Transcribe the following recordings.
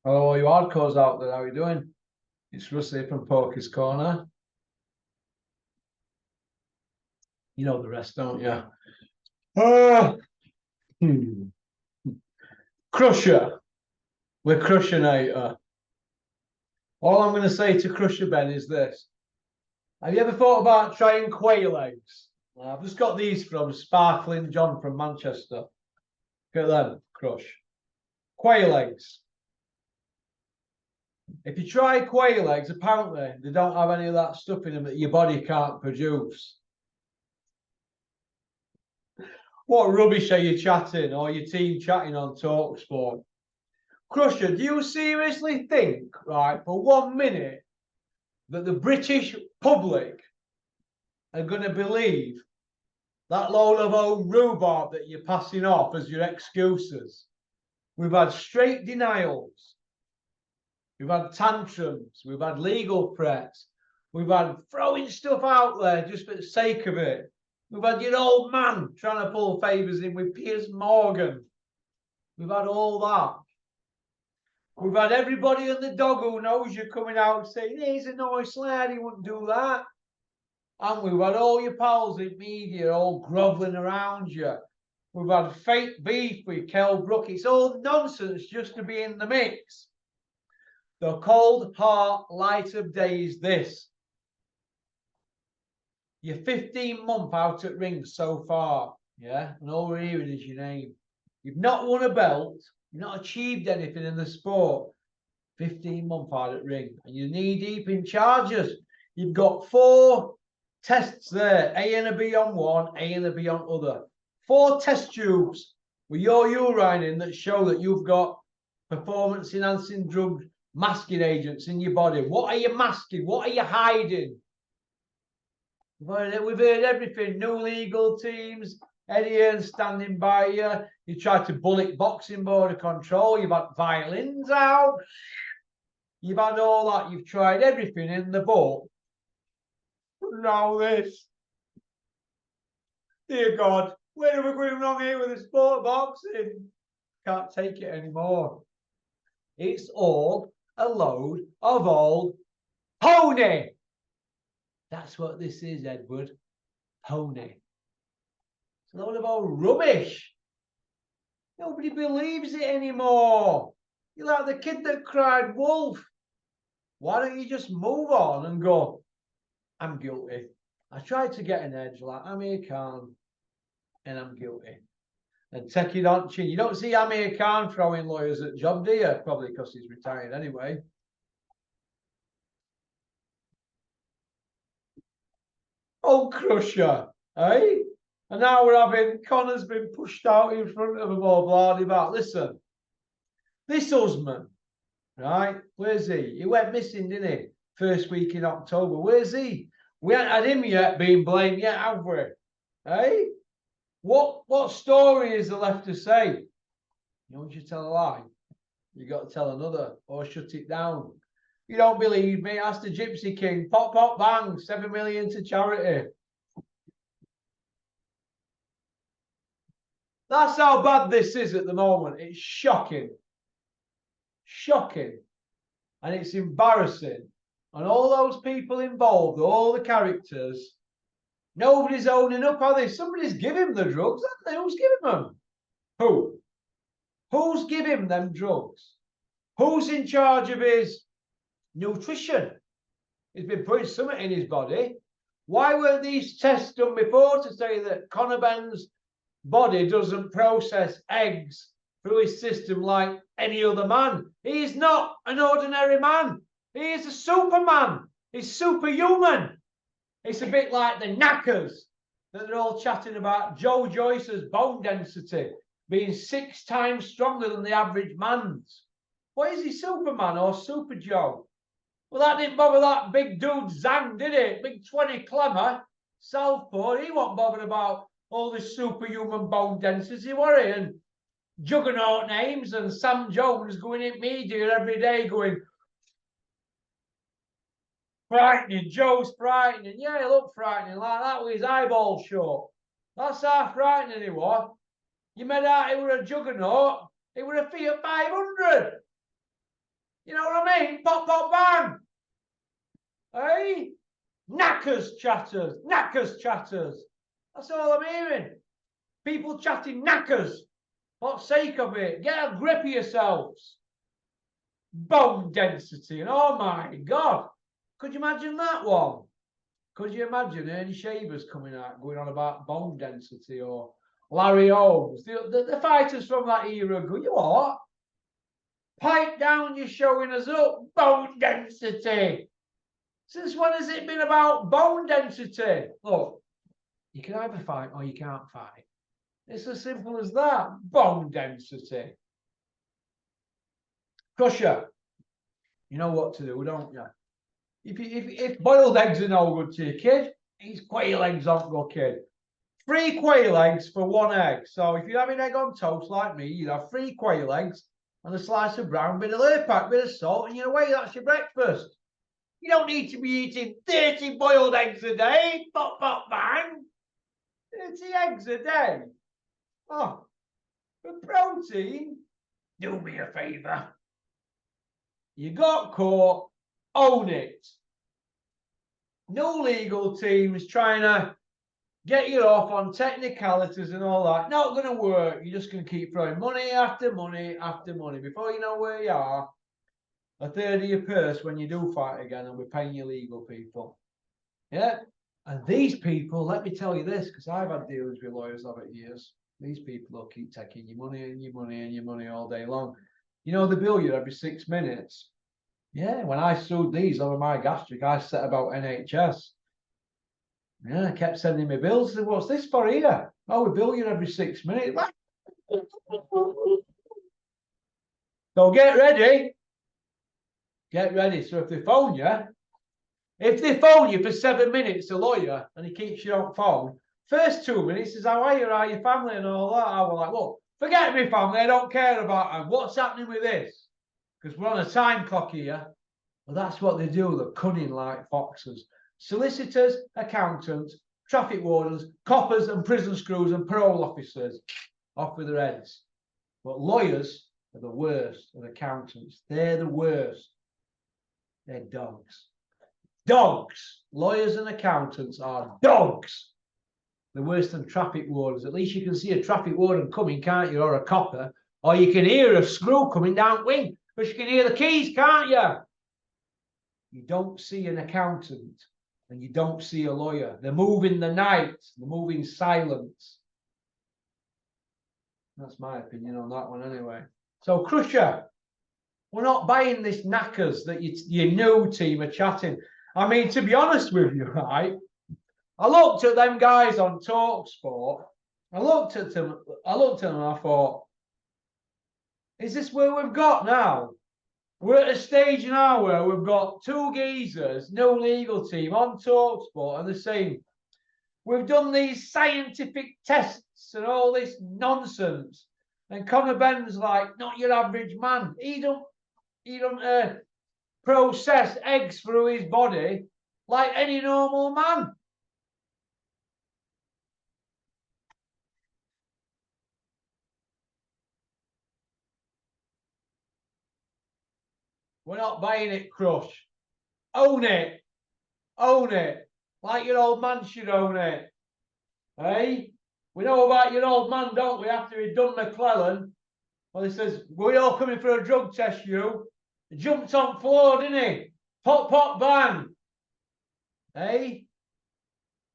Oh, you hardcores out there, how are you doing? It's Rusty from Poker's Corner. You know the rest, don't you? Uh, hmm. Krusher. We're Crushinator. All I'm going to say to Krusher, Ben, is this. Have you ever thought about trying quail eggs? I've just got these from Sparkling John from Manchester. Look at them, Crush. Quail eggs. If you try quail eggs, apparently they don't have any of that stuff in them that your body can't produce. What rubbish are you chatting or your team chatting on TalkSport? Crusher, do you seriously think, right, for 1 minute that the British public are going to believe that load of old rhubarb that you're passing off as your excuses? We've had straight denials. We've had tantrums. We've had legal threats. We've had throwing stuff out there just for the sake of it. We've had your old man trying to pull favours in with Piers Morgan. We've had all that. We've had everybody and the dog who knows you coming out saying, he's a nice lad, he wouldn't do that. And we've had all your pals in media all grovelling around you. We've had fake beef with Kell Brook. It's all nonsense just to be in the mix. The cold, hard light of day is this. You're 15 months out at rings so far, yeah? And all we're hearing is your name. You've not won a belt. You've not achieved anything in the sport. 15 months out at ring. And you're knee deep in charges. You've got 4 tests there. A and a B on one, A and a B on other. 4 test tubes with your urine in that show that you've got performance-enhancing drug masking agents in your body. What are you masking? What are you hiding? We've heard everything. New legal teams, Eddie Hearn standing by you. You tried to bullet boxing board of control. You've had violins out. You've had all that. You've tried everything in the book. Now this. Dear God, where are we going wrong here with the sport boxing? Can't take it anymore. It's all a load of old pony. That's what this is, Edward. Pony. It's a load of old rubbish. Nobody believes it anymore. You're like the kid that cried wolf. Why don't you just move on and go, I'm guilty. I tried to get an edge like Amir Khan, and I'm guilty. And take it on chin. You don't see Amir Khan throwing lawyers at job, do you? Probably because he's retired anyway. Oh, Crusher, eh? And now we're having Connor's been pushed out in front of them all, blah, blah. Listen, this husband, right? Where's he? He went missing, didn't he? First week in October. Where's he? We haven't had him yet being blamed yet, have we? Eh? What story is there left to say? You know, once you tell a lie, you got to tell another or shut it down. You don't believe me? Ask the Gypsy King. Pop, pop, bang. 7 million to charity. That's how bad this is at the moment. It's shocking. Shocking. And it's embarrassing. And all those people involved, all the characters, nobody's owning up, are they? Somebody's giving the drugs, haven't they? Who's giving them? Who? Who's giving them drugs? Who's in charge of his nutrition? He's been putting something in his body. Why weren't these tests done before to say that Conor Benn's body doesn't process eggs through his system like any other man? He's not an ordinary man. He is a superman. He's superhuman. It's a bit like the knackers that they're all chatting about Joe Joyce's bone density being 6 times stronger than the average man's. What is he, Superman or Super Joe? Well, that didn't bother that big dude Zhang, did it? Big 20 Clemmer, Southpaw. He wasn't bothered about all this superhuman bone density, were he? And juggernaut names and Sam Jones going in media every day going, frightening, Joe's frightening. Yeah, he looked frightening like that with his eyeball shut. That's how frightening he was. You made out he were a juggernaut. He were a Fiat 500. You know what I mean? Pop, pop, bang. Hey? Knackers chatters. Knackers chatters. That's all I'm hearing. People chatting knackers. What's sake of it? Get a grip of yourselves. Bone density. And oh my God. Could you imagine that one? Could you imagine Ernie Shavers coming out going on about bone density, or Larry Holmes? The fighters from that era go, you what? Pipe down, you're showing us up. Bone density. Since when has it been about bone density? Look, you can either fight or you can't fight. It's as simple as that. Bone density. Krusher, you know what to do, don't you? If boiled eggs are no good to your kid, these quail eggs aren't good, kid. 3 quail eggs for 1 egg. So if you have an egg on toast like me, you'd have 3 quail eggs and a slice of brown, bit of Lurpak, bit of salt, and you're away. That's your breakfast. You don't need to be eating 30 boiled eggs a day. Pop, pop, bang. 30 eggs a day. Oh, for protein, do me a favour. You got caught, own it. No legal teams trying to get you off on technicalities and all that. Not going to work. You're just going to keep throwing money after money after money. Before you know where you are, a third of your purse when you do fight again, and we're paying your legal people. Yeah. And these people, let me tell you this, because I've had dealings with lawyers over years. These people will keep taking your money and your money and your money all day long. You know, they bill you every 6 minutes. Yeah, when I sued these over my gastric, I set about NHS. Yeah, I kept sending me bills. I said, what's this for here? Oh, we bill you every 6 minutes. So get ready. Get ready. So if they phone you for 7 minutes, a lawyer, and he keeps you on phone, first 2 minutes is how are you, how your family and all that. I was like, well, forget me family, I don't care about them. What's happening with this? Because we're on a time clock here. Well, that's what they do. They're cunning like foxes. Solicitors, accountants, traffic wardens, coppers and prison screws and parole officers. Off with their heads. But lawyers are the worst, and accountants, they're the worst. They're dogs. Dogs. Lawyers and accountants are dogs. They're worse than traffic wardens. At least you can see a traffic warden coming, can't you, or a copper? Or you can hear a screw coming down wing, but you can hear the keys, can't you? You don't see an accountant, and you don't see a lawyer. They move in the night. They move in silence. That's my opinion on that one anyway. So, Krusher, we're not buying this knackers that your new team are chatting. I mean, to be honest with you, right, I looked at them guys on TalkSport. I looked at them and I thought, is this where we've got now? We're at a stage now where we've got 2 geezers, no legal team, on TalkSport, and they're saying, we've done these scientific tests and all this nonsense. And Conor Benn's like, not your average man. He don't process eggs through his body like any normal man. We're not buying it, Crush. Own it. Own it. Like your old man should own it. Hey? We know about your old man, don't we, after he'd done McClellan? Well, he says, we're all coming for a drug test, you. He jumped on floor, didn't he? Pop, pop, bang. Hey?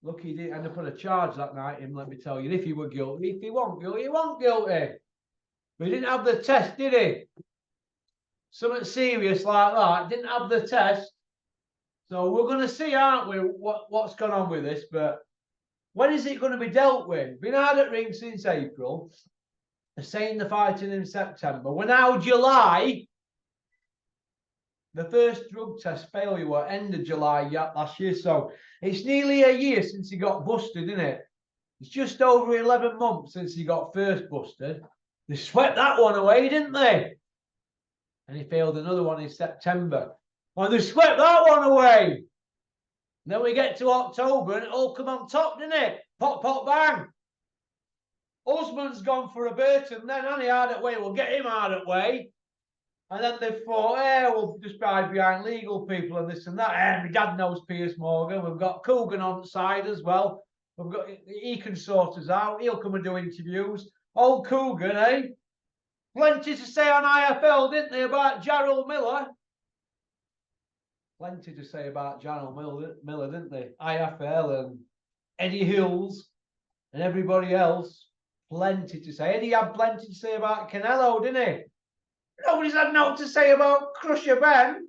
Look, he didn't end up on a charge that night, him, let me tell you. If he were guilty, if he wasn't guilty, he wasn't guilty. But he didn't have the test, did he? Something serious like that. Didn't have the test. So we're going to see, aren't we, what's gone on with this. But when is it going to be dealt with? Been hard at ring since April. They're saying they're fighting in September. We're now July. The first drug test failure were end of July last year. So it's nearly a year since he got busted, isn't it? It's just over 11 months since he got first busted. They swept that one away, didn't they? And he failed another one in September. And they swept that one away. And then we get to October and it all come on top, didn't it? Pop, pop, bang. Husband's gone for a Burton then, and he hard at way. We'll get him hard at way. And then they thought, we'll just hide behind legal people and this and that. My dad knows Piers Morgan. We've got Coogan on the side as well. He can sort us out. He'll come and do interviews. Old Coogan, eh? Plenty to say on IFL, didn't they, about Gerald Miller? Plenty to say about Gerald Miller, didn't they? IFL and Eddie Hills and everybody else. Plenty to say. Eddie had plenty to say about Canelo, didn't he? Nobody's had nothing to say about Krusher Benn.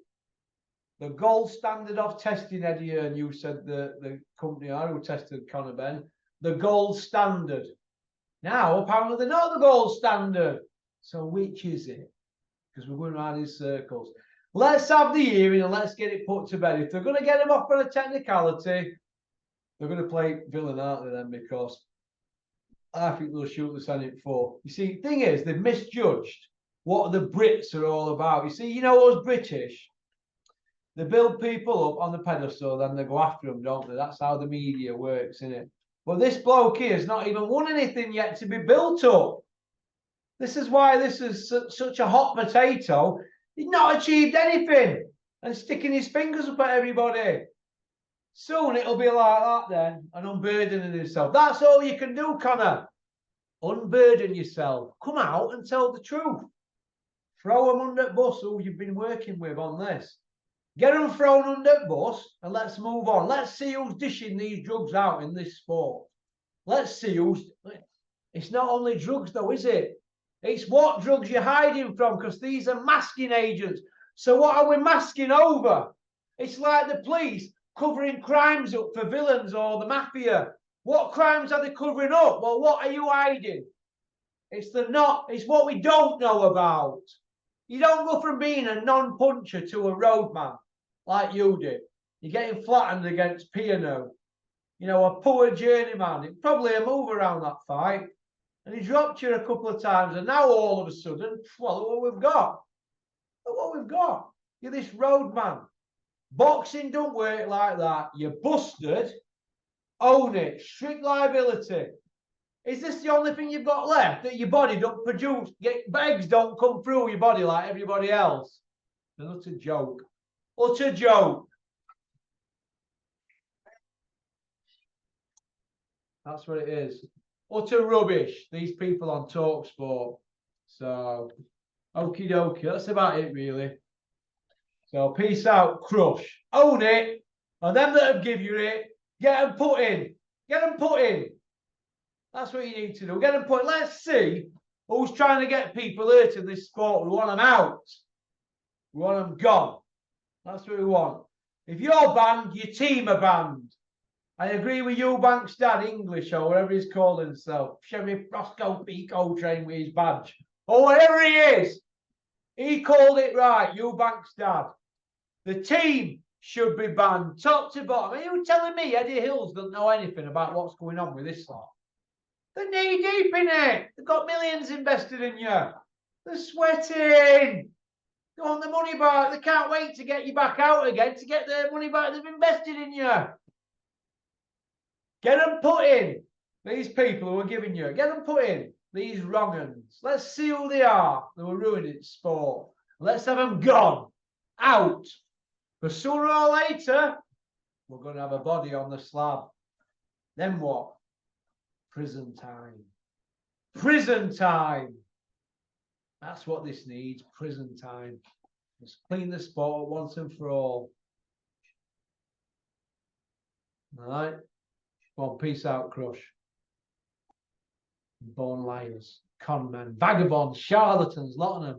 The gold standard of testing, Eddie, and you said the company who tested Conor Benn, the gold standard. Now, apparently, they're not the gold standard. So, which is it? Because we're going around in circles. Let's have the hearing and let's get it put to bed. If they're going to get him off for a technicality, they're going to play villain, aren't they, then? Because I think they'll shoot the Senate for. You see, the thing is, they've misjudged what the Brits are all about. You see, you know us British, they build people up on the pedestal, then they go after them, don't they? That's how the media works, isn't it? But this bloke here has not even won anything yet to be built up. This is why this is such a hot potato. He's not achieved anything and sticking his fingers up at everybody. Soon it'll be like that then, and unburdening himself. That's all you can do, Conor. Unburden yourself. Come out and tell the truth. Throw them under the bus who you've been working with on this. Get them thrown under the bus and let's move on. Let's see who's dishing these drugs out in this sport. Let's see who's... It's not only drugs though, is it? It's what drugs you're hiding from, because these are masking agents. So what are we masking over? It's like the police covering crimes up for villains or the mafia. What crimes are they covering up? Well, what are you hiding? It's what we don't know about. You don't go from being a non-puncher to a roadman like you did. You're getting flattened against Piano. You know, a poor journeyman. It's probably a move around that fight. And he dropped you a couple of times. And now all of a sudden, well, look what we've got. Look what we've got. You're this roadman. Boxing don't work like that. You're busted. Own it. Strict liability. Is this the only thing you've got left? That your body don't produce, eggs don't come through your body like everybody else? An utter joke. Utter joke. That's what it is. Utter rubbish. These people on TalkSport. So, okie dokie. That's about it, really. So, peace out, Crush. Own it. And them that have given you it, get them put in. Get them put in. That's what you need to do. Get them put. Let's see who's trying to get people hurt in this sport. We want them out. We want them gone. That's what we want. If you're banned, your team are banned. I agree with Eubank's dad, English, or whatever he's called himself. Sheriff Roscoe P. Coltrane with his badge. Or whatever he is. He called it right, Eubank's dad. The team should be banned, top to bottom. Are you telling me Eddie Hills doesn't know anything about what's going on with this lot? They're knee deep in it. They've got millions invested in you. They're sweating. They want the money back. They can't wait to get you back out again to get their money back they've invested in you. Get them put in. These people who are giving you. Get them put in. These wrong-uns. Let's see who they are. They were ruining sport. Let's have them gone. Out. But sooner or later, we're going to have a body on the slab. Then what? Prison time. Prison time. That's what this needs. Prison time. Let's clean the sport once and for all. All right. Well, peace out, Crush. Born liars, con men, vagabonds, charlatans, lot of them.